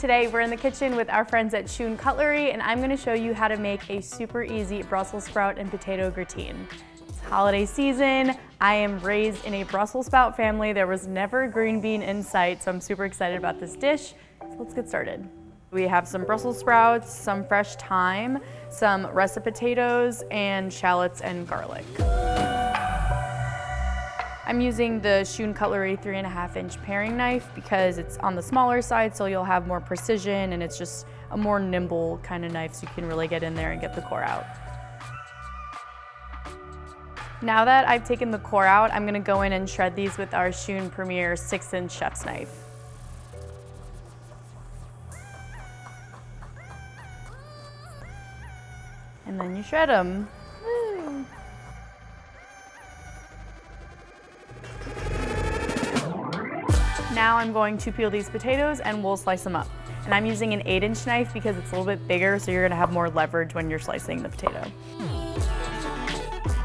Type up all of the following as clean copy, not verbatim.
Today we're in the kitchen with our friends at Shun Cutlery, and I'm gonna show you how to make a super easy Brussels sprout and potato gratin. It's holiday season. I am raised in a Brussels sprout family. There was never a green bean in sight, so I'm super excited about this dish. So let's get started. We have some Brussels sprouts, some fresh thyme, some russet potatoes, and shallots and garlic. I'm using the Shun Cutlery 3.5-inch paring knife because it's on the smaller side, so you'll have more precision, and it's just a more nimble kind of knife, so you can really get in there and get the core out. Now that I've taken the core out, I'm gonna go in and shred these with our Shun Premier 6-inch chef's knife. And then you shred them. Woo. Now I'm going to peel these potatoes and we'll slice them up. And I'm using an 8-inch knife because it's a little bit bigger, so you're gonna have more leverage when you're slicing the potato.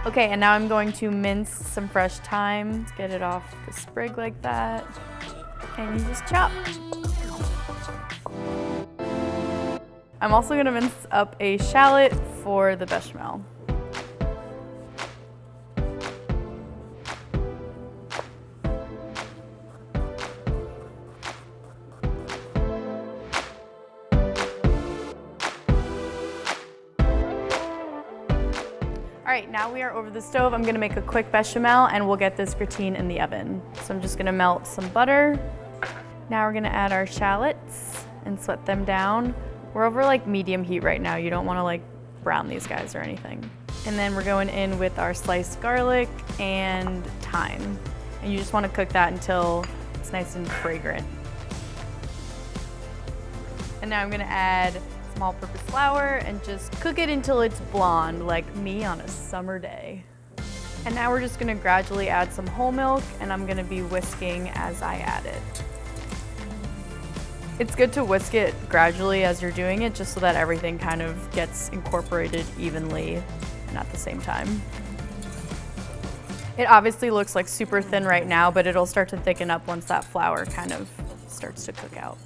Okay, and now I'm going to mince some fresh thyme. Let's get it off the sprig like that. And you just chop. I'm also gonna mince up a shallot for the bechamel. All right, now we are over the stove. I'm gonna make a quick bechamel and we'll get this gratin in the oven. So I'm just gonna melt some butter. Now we're gonna add our shallots and sweat them down. We're over like medium heat right now. You don't wanna like brown these guys or anything. And then we're going in with our sliced garlic and thyme. And you just wanna cook that until it's nice and fragrant. And now I'm gonna add some all-purpose flour and just cook it until it's blonde, like me on a summer day. And now we're just gonna gradually add some whole milk, and I'm gonna be whisking as I add it. It's good to whisk it gradually as you're doing it, just so that everything kind of gets incorporated evenly and at the same time. It obviously looks like super thin right now, but it'll start to thicken up once that flour kind of starts to cook out.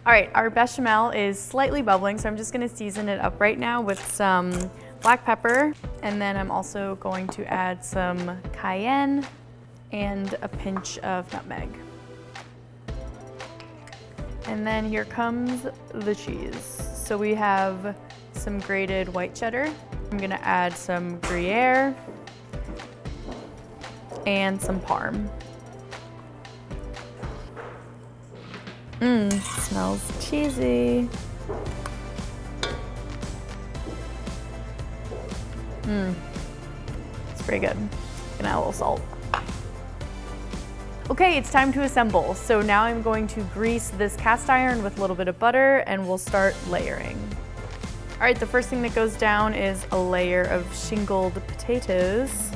All right, our bechamel is slightly bubbling, so I'm just gonna season it up right now with some black pepper, and then I'm also going to add some cayenne and a pinch of nutmeg. And then here comes the cheese. So we have some grated white cheddar. I'm gonna add some Gruyere and some Parm. Smells cheesy. It's pretty good. Gonna add a little salt. Okay, it's time to assemble. So now I'm going to grease this cast iron with a little bit of butter and we'll start layering. All right, the first thing that goes down is a layer of shingled potatoes.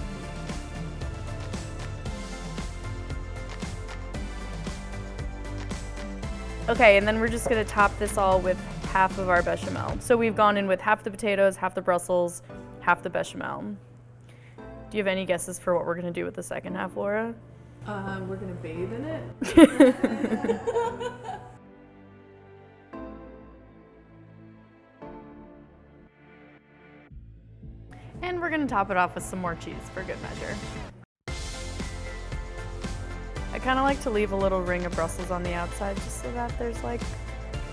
Okay, and then we're just gonna top this all with half of our bechamel. So we've gone in with half the potatoes, half the Brussels, half the bechamel. Do you have any guesses for what we're gonna do with the second half, Laura? We're gonna bathe in it. And we're gonna top it off with some more cheese for good measure. I kind of like to leave a little ring of Brussels on the outside just so that there's like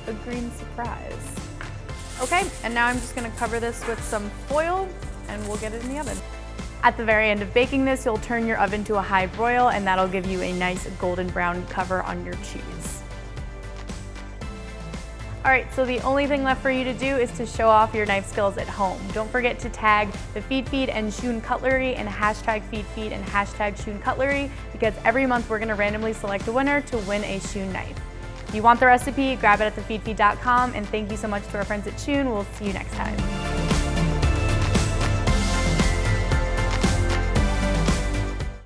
a green surprise. Okay, and now I'm just gonna cover this with some foil and we'll get it in the oven. At the very end of baking this, you'll turn your oven to a high broil, and that'll give you a nice golden brown cover on your cheese. All right, so the only thing left for you to do is to show off your knife skills at home. Don't forget to tag the FeedFeed and Shun Cutlery and hashtag FeedFeed and hashtag Shun Cutlery, because every month we're gonna randomly select a winner to win a Shun knife. If you want the recipe, grab it at thefeedfeed.com, and thank you so much to our friends at Shun. We'll see you next time.